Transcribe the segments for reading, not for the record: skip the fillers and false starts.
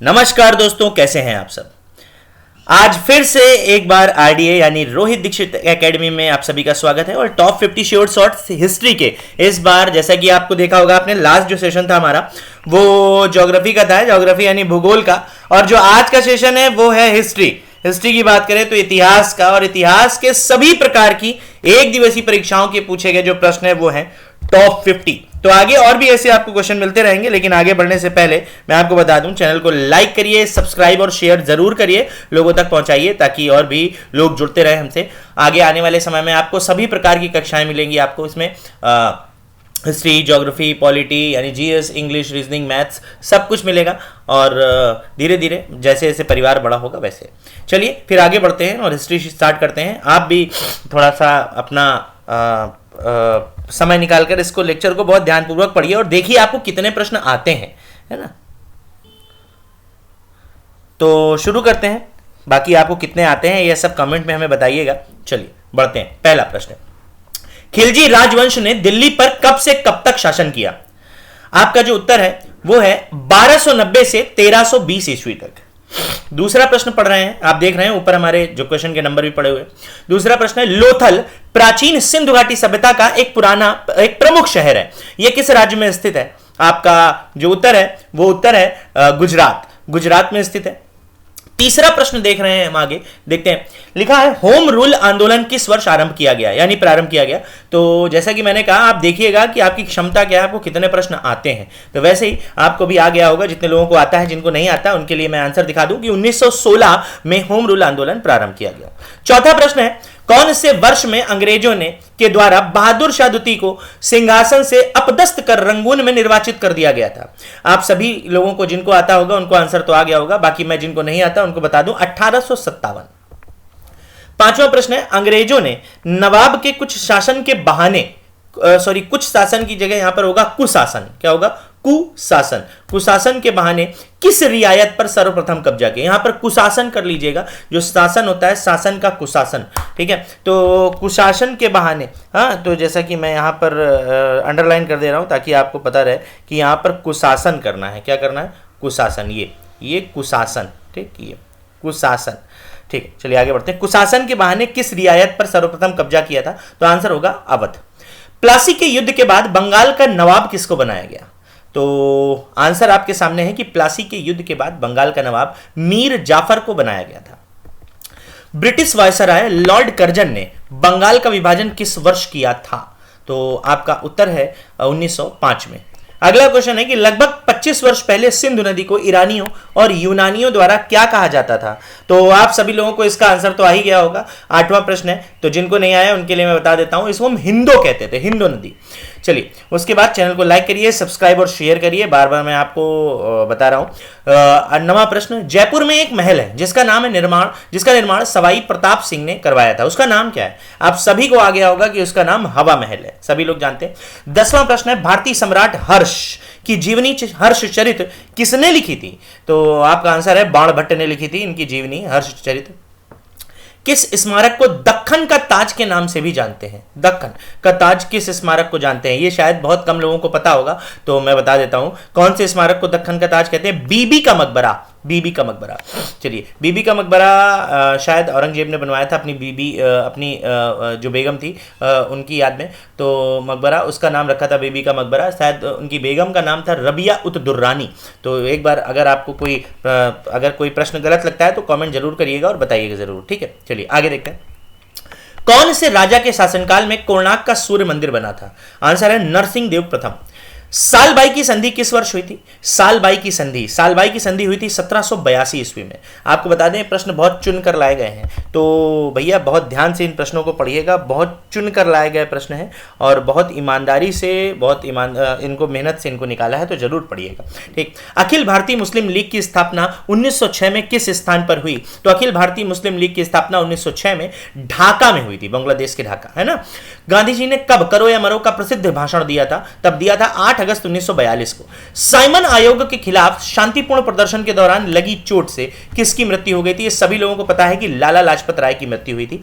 नमस्कार दोस्तों, कैसे हैं आप सब। आज फिर से एक बार आरडीए यानी रोहित दीक्षित एकेडमी में आप सभी का स्वागत है। और टॉप 50 श्योर शॉर्ट्स हिस्ट्री के इस बार, जैसा कि आपको देखा होगा आपने, लास्ट जो सेशन था हमारा वो ज्योग्राफी का था, ज्योग्राफी यानी भूगोल का। और जो आज का सेशन है वो है हिस्ट्री की बात करें तो इतिहास का। और इतिहास के सभी प्रकार की एक दिवसीय परीक्षाओं के पूछे गए जो प्रश्न है वो है टॉप 50। तो आगे और भी ऐसे आपको क्वेश्चन मिलते रहेंगे, लेकिन आगे बढ़ने से पहले मैं आपको बता दूं, चैनल को लाइक करिए, सब्सक्राइब और शेयर जरूर करिए, लोगों तक पहुंचाइए ताकि और भी लोग जुड़ते रहे हमसे। आगे आने वाले समय में आपको सभी प्रकार की कक्षाएं मिलेंगी। आपको इसमें हिस्ट्री, ज्योग्राफी, पॉलिटी यानी जीएस, इंग्लिश, रीजनिंग, मैथ्स सब कुछ मिलेगा। और धीरे धीरे जैसे जैसे परिवार बड़ा होगा वैसे। चलिए फिर आगे बढ़ते हैं और हिस्ट्री स्टार्ट करते हैं। आप भी थोड़ा सा अपना समय निकालकर इसको, लेक्चर को बहुत ध्यानपूर्वक पढ़िए और देखिए आपको कितने प्रश्न आते हैं, है ना। तो शुरू करते हैं। बाकी आपको कितने आते हैं यह सब कमेंट में हमें बताइएगा। चलिए बढ़ते हैं। पहला प्रश्न, खिलजी राजवंश ने दिल्ली पर कब से कब तक शासन किया? आपका जो उत्तर है वो है 1290 से 1320 ईस्वी तक। दूसरा प्रश्न पढ़ रहे हैं, आप देख रहे हैं ऊपर हमारे जो क्वेश्चन के नंबर भी पड़े हुए। दूसरा प्रश्न है, लोथल प्राचीन सिंधु घाटी सभ्यता का एक प्रमुख शहर है, यह किस राज्य में स्थित है? आपका जो उत्तर है वो उत्तर है गुजरात में स्थित है। तीसरा प्रश्न देख रहे हैं हम, आगे देखते हैं। लिखा है, होम रूल आंदोलन किस वर्ष आरंभ किया गया यानी प्रारंभ किया गया? तो जैसा कि मैंने कहा, आप देखिएगा कि आपकी क्षमता क्या है, आपको कितने प्रश्न आते हैं। तो वैसे ही आपको भी आ गया होगा, जितने लोगों को आता है, जिनको नहीं आता उनके लिए मैं आंसर दिखा दूं कि 1916 में होम रूल आंदोलन प्रारंभ किया गया। चौथा प्रश्न है, कौन से वर्ष में अंग्रेजों ने के द्वारा बहादुर शाह द्वितीय को सिंहासन से अपदस्थ कर रंगून में निर्वाचित कर दिया गया था? आप सभी लोगों को, जिनको आता होगा उनको आंसर तो आ गया होगा, बाकी मैं जिनको नहीं आता उनको बता दूं, 1857। पांचवा प्रश्न है, अंग्रेजों ने नवाब के कुछ शासन के बहाने, कुछ शासन की जगह यहां पर होगा कुशासन। क्या होगा? कुशासन के बहाने किस रियायत पर सर्वप्रथम कब्जा किया? यहां पर कुशासन कर लीजिएगा, जो शासन होता है शासन का कुशासन, ठीक है। तो कुशासन के बहाने, हाँ, तो जैसा कि मैं यहां पर अंडरलाइन कर दे रहा हूं ताकि आपको पता रहे कि यहां पर कुशासन करना है। क्या करना है? कुशासन। ये कुशासन, ठीक, ये कुशासन, ठीक। चलिए आगे बढ़ते हैं। कुशासन के बहाने किस रियायत पर सर्वप्रथम कब्जा किया था? तो आंसर होगा अवध। प्लासी के युद्ध के बाद बंगाल का नवाब किसको बनाया गया? तो आंसर आपके सामने है कि प्लासी के युद्ध के बाद बंगाल का नवाब मीर जाफर को बनाया गया था। ब्रिटिश वायसराय लॉर्ड कर्जन ने बंगाल का विभाजन किस वर्ष किया था? तो आपका उत्तर है 1905 में। अगला क्वेश्चन है कि लगभग 25 वर्ष पहले सिंधु नदी को ईरानियों और यूनानियों द्वारा क्या कहा जाता था? तो आप सभी लोगों को इसका आंसर तो आ ही गया होगा। आठवां प्रश्न है, तो जिनको नहीं आया उनके लिए मैं बता देता हूं, इसको हम हिंदो कहते थे, हिंदो नदी। चलिए उसके बाद चैनल को लाइक करिए, सब्सक्राइब और शेयर करिए, बार बार मैं आपको बता रहा हूं। नवा प्रश्न, जयपुर में एक महल है जिसका निर्माण सवाई प्रताप सिंह ने करवाया था, उसका नाम क्या है? आप सभी को आ गया होगा कि उसका नाम हवा महल है, सभी लोग जानते हैं। 10वां प्रश्न है, भारतीय सम्राट हर्ष की जीवनी हर्षचरित किसने लिखी थी? तो आपका आंसर है बाण भट्ट ने लिखी थी इनकी जीवनी हर्षचरित। किस स्मारक को दक्खन का ताज के नाम से भी जानते हैं? दक्खन का ताज किस स्मारक को जानते हैं? ये शायद बहुत कम लोगों को पता होगा, तो मैं बता देता हूं कौन से स्मारक को दक्खन का ताज कहते हैं। बीबी का मकबरा। चलिए, बीबी का मकबरा शायद औरंगजेब ने बनवाया था अपनी बीबी, अपनी जो बेगम थी उनकी याद में। तो मकबरा, उसका नाम रखा था बीबी का मकबरा। शायद उनकी बेगम का नाम था रबिया उत दुर्रानी। तो एक बार अगर आपको अगर कोई प्रश्न गलत लगता है तो कमेंट जरूर करिएगा और बताइएगा जरूर, ठीक है। चलिए आगे देखते हैं। कौन से राजा के शासनकाल में कोणार्क का सूर्य मंदिर बना था? आंसर है नरसिंह देव प्रथम। सालबाई की संधि किस वर्ष हुई थी? सालबाई की संधि हुई थी 1782 ईस्वी में। आपको बता दें, प्रश्न बहुत चुनकर लाए गए हैं, तो भैया बहुत ध्यान से इन प्रश्नों को पढ़िएगा। बहुत चुनकर लाए गए प्रश्न हैं और बहुत ईमानदारी से, इनको मेहनत से इनको निकाला है, तो जरूर पढ़िएगा, ठीक। अखिल भारतीय मुस्लिम लीग की स्थापना 1906 में किस स्थान पर हुई? तो अखिल भारतीय मुस्लिम लीग की स्थापना 1906 में ढाका में हुई थी, बांग्लादेश के ढाका, है ना। गांधी जी ने कब करो या मरो का प्रसिद्ध भाषण दिया था? तब दिया था 8 अगस्त 1942 को। साइमन आयोग के खिलाफ शांतिपूर्ण प्रदर्शन के दौरान लगी चोट से किसकी मृत्यु हो गई थी? ये सभी लोगों को पता है कि लाला लाजपत राय की मृत्यु हुई थी।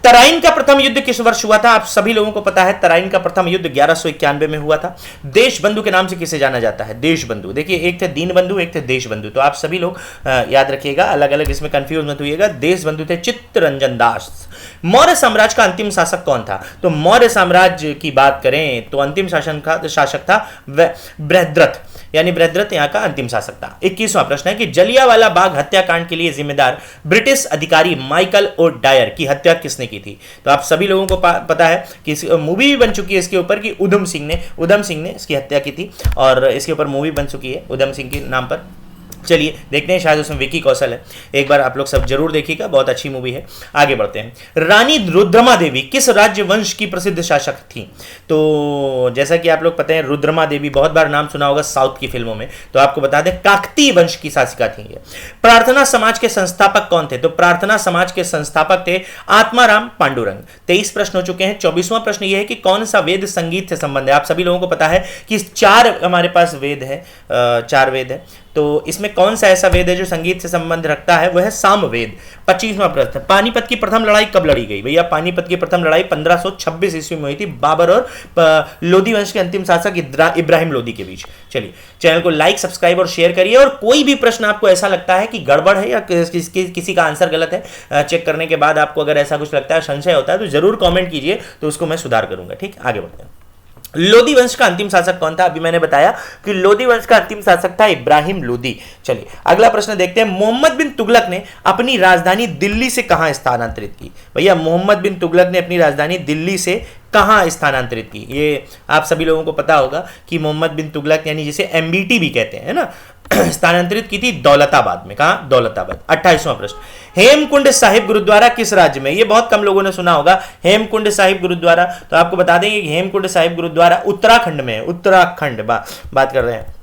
तराइन का प्रथम युद्ध किस वर्ष हुआ था? आप सभी लोगों को पता है तराइन का प्रथम युद्ध 1191 में हुआ था। देशबंधु के नाम से किसे जाना जाता है? देशबंधु। देखिए, एक थे दीनबंधु, एक थे देशबंधु, तो आप सभी लोग याद रखिएगा, अलग अलग इसमें कंफ्यूज मत होइएगा। देशबंधु थे चित्तरंजन दास। मौर्य साम्राज्य का अंतिम शासक कौन था? तो मौर्य साम्राज्य की बात करें तो अंतिम शासक था बृहद्रथ, यानी बृहद्रथ यहाँ का अंतिम शासक था। 21वां प्रश्न है कि जलियांवाला बाग हत्याकांड के लिए जिम्मेदार ब्रिटिश अधिकारी माइकल ओ डायर की हत्या किसने की थी? तो आप सभी लोगों को पता है कि मूवी भी बन चुकी है इसके ऊपर कि उधम सिंह ने इसकी हत्या की थी, और इसके ऊपर मूवी बन चुकी है उधम सिंह के नाम पर। चलिए देखते हैं, शायद उसमें विकी कौशल है, एक बार आप लोग सब जरूर देखिएगा, बहुत अच्छी मूवी है। आगे बढ़ते हैं। रानी रुद्रमा देवी किस राज्य वंश की प्रसिद्ध शासक थी? तो जैसा कि आप लोग पता है, रुद्रमा देवी बहुत बार नाम सुना होगा साउथ की फिल्मों में, तो आपको बता दें काकतीय वंश की शासिका थी ये। प्रार्थना समाज के संस्थापक कौन थे? तो प्रार्थना समाज के संस्थापक थे आत्माराम पांडुरंग। 23 प्रश्न हो चुके हैं। 24वां प्रश्न ये है कि कौन सा वेद संगीत से संबंध है? आप सभी लोगों को पता है कि 4 हमारे पास वेद है, 4 वेद है, तो इसमें कौन सा ऐसा वेद है जो संगीत से संबंध रखता है? वह है सामवेद। 25वां प्रश्न, पानीपत की प्रथम लड़ाई कब लड़ी गई? भैया पानीपत की प्रथम लड़ाई 1526 ईस्वी में हुई थी, बाबर और लोधी वंश के अंतिम शासक इब्राहिम लोधी के बीच। चलिए, चैनल को लाइक, सब्सक्राइब और शेयर करिए, और कोई भी प्रश्न आपको ऐसा लगता है कि गड़बड़ है या किसी का आंसर गलत है, चेक करने के बाद आपको अगर ऐसा कुछ लगता है, संशय होता है, तो जरूर कॉमेंट कीजिए, तो उसको मैं सुधार करूंगा। ठीक, आगे बढ़ते हैं। लोधी वंश का अंतिम शासक कौन था? अभी मैंने बताया कि लोधी वंश का अंतिम शासक था इब्राहिम लोधी। चलिए अगला प्रश्न देखते हैं। मोहम्मद बिन तुगलक ने अपनी राजधानी दिल्ली से कहां स्थानांतरित की? भैया मोहम्मद बिन तुगलक ने अपनी राजधानी दिल्ली से कहां स्थानांतरित की? ये आप सभी लोगों को पता होगा कि मोहम्मद बिन तुगलक, यानी जिसे एमबीटी भी कहते हैं ना, स्थानांतरित की थी दौलताबाद में। कहा? दौलताबाद। 28वां प्रश्न, हेमकुंड साहिब गुरुद्वारा किस राज्य में? ये बहुत कम लोगों ने सुना होगा, हेमकुंड साहिब गुरुद्वारा। तो आपको बता देंगे कि हेमकुंड साहिब गुरुद्वारा उत्तराखंड में है, उत्तराखंड बात कर रहे हैं।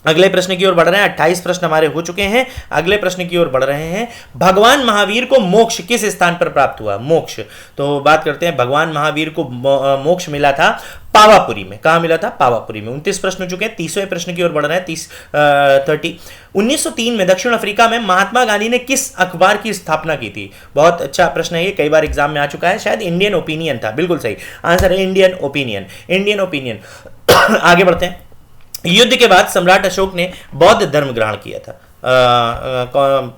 अगले प्रश्न की ओर बढ़ रहे हैं। 28 प्रश्न हमारे हो चुके हैं, अगले प्रश्न की ओर बढ़ रहे हैं। भगवान महावीर को मोक्ष किस स्थान पर प्राप्त हुआ? मोक्ष, तो बात करते हैं, भगवान महावीर को मोक्ष मिला था पावापुरी में। कहां मिला था? पावापुरी में। 29 प्रश्न हो चुके हैं, 30वें प्रश्न की ओर बढ़ रहे हैं। 1903 में दक्षिण अफ्रीका में महात्मा गांधी ने किस अखबार की स्थापना की थी? बहुत अच्छा प्रश्न है ये, कई बार एग्जाम में आ चुका है, शायद इंडियन ओपिनियन था। बिल्कुल सही आंसर है इंडियन ओपिनियन, इंडियन ओपिनियन। आगे बढ़ते हैं। युद्ध के बाद सम्राट अशोक ने बौद्ध धर्म ग्रहण किया था।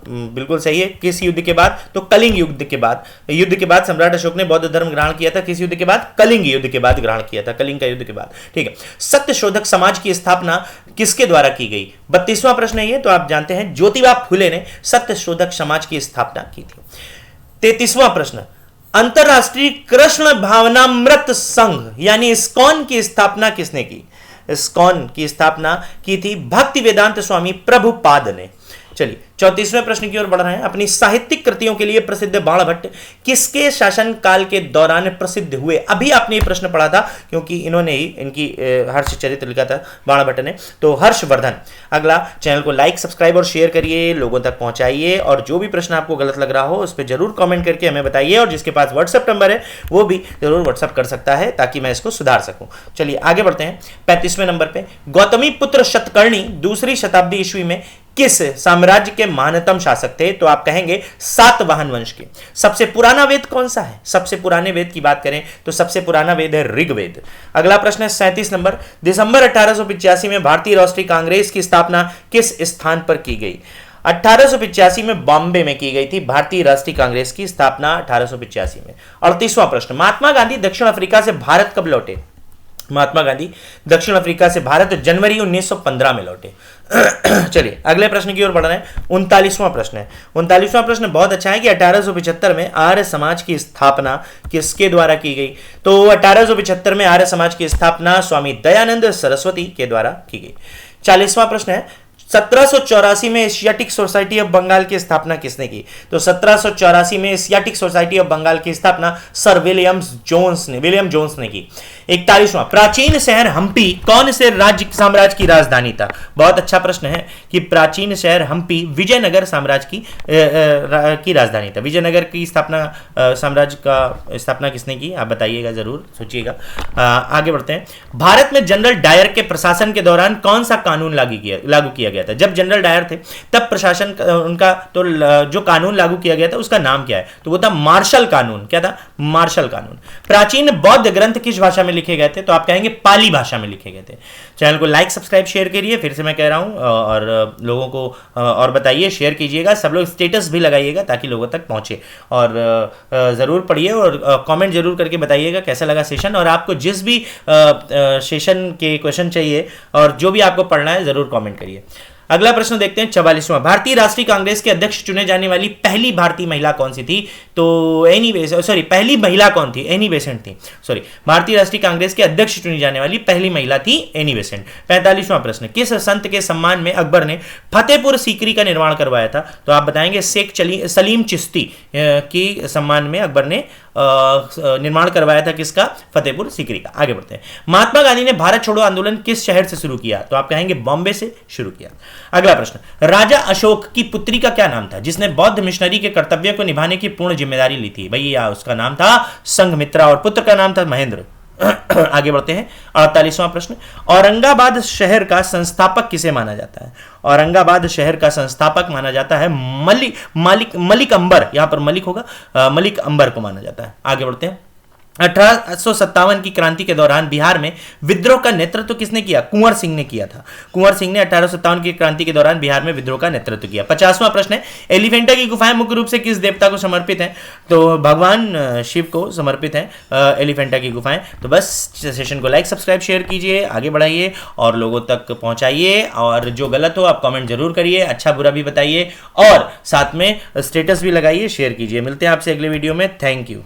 बिल्कुल सही है। किस युद्ध के बाद? तो कलिंग युद्ध के बाद। युद्ध के बाद सम्राट अशोक ने बौद्ध धर्म ग्रहण किया था। किस युद्ध के बाद? कलिंग युद्ध के बाद ग्रहण किया था, कलिंग का युद्ध के बाद। ठीक है। सत्यशोधक समाज की स्थापना किसके द्वारा की गई? 32वां प्रश्न है ये, तो आप जानते हैं ज्योतिबा फुले ने सत्यशोधक समाज की स्थापना की थी। 33वां प्रश्न, अंतरराष्ट्रीय कृष्ण भावनामृत संघ यानी इस्कॉन की स्थापना किसने की? इस्कॉन की स्थापना की थी भक्ति वेदांत स्वामी प्रभुपाद ने। चलिए 34वें प्रश्न की ओर बढ़ रहे हैं। अपनी साहित्यिक कृतियों के लिए प्रसिद्ध बाणभट्ट किसके शासन काल के दौरान प्रसिद्ध हुए? अभी आपने ये प्रश्न पढ़ा था, क्योंकि इन्होंने ही इनकी हर्ष चरित्र लिखा था बाणभट्ट ने, तो हर्षवर्धन। अगला, चैनल को लाइक, सब्सक्राइब और शेयर करिए, लोगों तक पहुंचाइए, और जो भी प्रश्न आपको गलत लग रहा हो उस पर जरूर कॉमेंट करके हमें बताइए, और जिसके पास व्हाट्सएप नंबर है वो भी जरूर व्हाट्सएप कर सकता है ताकि मैं इसको सुधार सकूं। चलिए आगे बढ़ते हैं। 35वें नंबर पे, गौतमी पुत्र शतकर्णी दूसरी शताब्दी ईस्वी में किस साम्राज्य के महानतम शासक थे? तो आप कहेंगे सातवाहन वंश के। सबसे पुराना वेद कौन सा है? सबसे पुराने वेद की बात करें तो सबसे पुराना वेद है ऋग्वेद। अगला प्रश्न है 37 नंबर, दिसंबर 1885 में भारतीय राष्ट्रीय कांग्रेस की स्थापना किस स्थान पर की गई? 1885 में बॉम्बे में की गई थी भारतीय राष्ट्रीय कांग्रेस की स्थापना 1885 में। 38वां प्रश्न, महात्मा गांधी दक्षिण अफ्रीका से भारत कब लौटे? महात्मा गांधी दक्षिण अफ्रीका से भारत जनवरी 1915 में लौटे। चलिए अगले प्रश्न की ओर बढ़ रहे हैं। 39वां प्रश्न है। 39वां प्रश्न बहुत अच्छा है कि 1875 में आर्य समाज की स्थापना किसके द्वारा की गई? तो 1875 में आर्य समाज की स्थापना स्वामी दयानंद सरस्वती के द्वारा की गई। 40वां प्रश्न है, 1784 में एशियाटिक सोसाइटी ऑफ बंगाल की स्थापना किसने की? तो 1784 में एशियाटिक सोसाइटी ऑफ बंगाल की स्थापना सर विलियम जोन्स ने की। 41वां, प्राचीन शहर हम्पी कौन से राज्य साम्राज्य की राजधानी था? बहुत अच्छा प्रश्न है कि प्राचीन शहर हम्पी विजयनगर साम्राज्य की राजधानी था। विजयनगर की साम्राज्य का स्थापना किसने की? आप बताइएगा, जरूर सोचिएगा। आगे बढ़ते हैं। भारत में जनरल डायर के प्रशासन के दौरान कौन सा कानून लागू किया गया गया था? जब जनरल डायर थे तब प्रशासन उनका तो जो कानून लागू किया गया था उसका नाम क्या है? तो वो था मार्शल कानून। क्या था? मार्शल कानून। प्राचीन बौद्ध ग्रंथ किस भाषा में लिखे गए थे? तो आप कहेंगे पाली भाषा में लिखे गए थे। चैनल को लाइक सब्सक्राइब शेयर करिए, फिर से मैं कह रहा हूं, और लोगों को और बताइए, शेयर कीजिएगा, सब लोग स्टेटस भी लगाइएगा ताकि लोगों तक पहुंचे, और ज़रूर पढ़िए और कमेंट जरूर करके बताइएगा कैसा लगा सेशन, और आपको जिस भी सेशन के क्वेश्चन चाहिए और जो भी आपको पढ़ना है ज़रूर कमेंट करिए। अगला प्रश्न देखते हैं 44वां। भारतीय राष्ट्रीय कांग्रेस के अध्यक्ष चुने जाने वाली पहली भारतीय महिला कौन सी थी? तो पहली महिला कौन थी? एनी बेसेंट थी। भारतीय राष्ट्रीय कांग्रेस के अध्यक्ष चुनी जाने वाली पहली महिला थी एनी बेसेंट। 45वां प्रश्न। किस संत के सम्मान में अकबर ने फतेहपुर सीकरी का निर्माण करवाया था? तो आप बताएंगे शेख सलीम चिश्ती की सम्मान में अकबर ने निर्माण करवाया था। किसका? फतेहपुर सीकरी का। आगे बढ़ते हैं। महात्मा गांधी ने भारत छोड़ो आंदोलन किस शहर से शुरू किया? तो आप कहेंगे बॉम्बे से शुरू किया। अगला प्रश्न। राजा अशोक की पुत्री का क्या नाम था जिसने बौद्ध मिशनरी के कर्तव्य को निभाने की पूर्ण जिम्मेदारी ली थी? भैया उसका नाम था संघमित्रा और पुत्र का नाम था महेंद्र। आगे बढ़ते हैं। 48वां प्रश्न। औरंगाबाद शहर का संस्थापक किसे माना जाता है? औरंगाबाद शहर का संस्थापक माना जाता है मलिक अंबर। यहां पर मलिक होगा, मलिक अंबर को माना जाता है। आगे बढ़ते हैं। 1857 की क्रांति के दौरान बिहार में विद्रोह का नेतृत्व किसने किया? कुंवर सिंह ने किया था। कुंवर सिंह ने 1857 की क्रांति के दौरान बिहार में विद्रोह का नेतृत्व किया। 50वां प्रश्न है। एलिफेंटा की गुफाएं मुख्य रूप से किस देवता को समर्पित हैं? तो भगवान शिव को समर्पित हैं एलिफेंटा की गुफाएं। तो बस सेशन को लाइक सब्सक्राइब शेयर कीजिए, आगे बढ़ाइए और लोगों तक पहुंचाइए, और जो गलत हो आप कमेंट जरूर करिए, अच्छा बुरा भी बताइए, और साथ में स्टेटस भी लगाइए, शेयर कीजिए। मिलते हैं आपसे अगले वीडियो में। Thank you.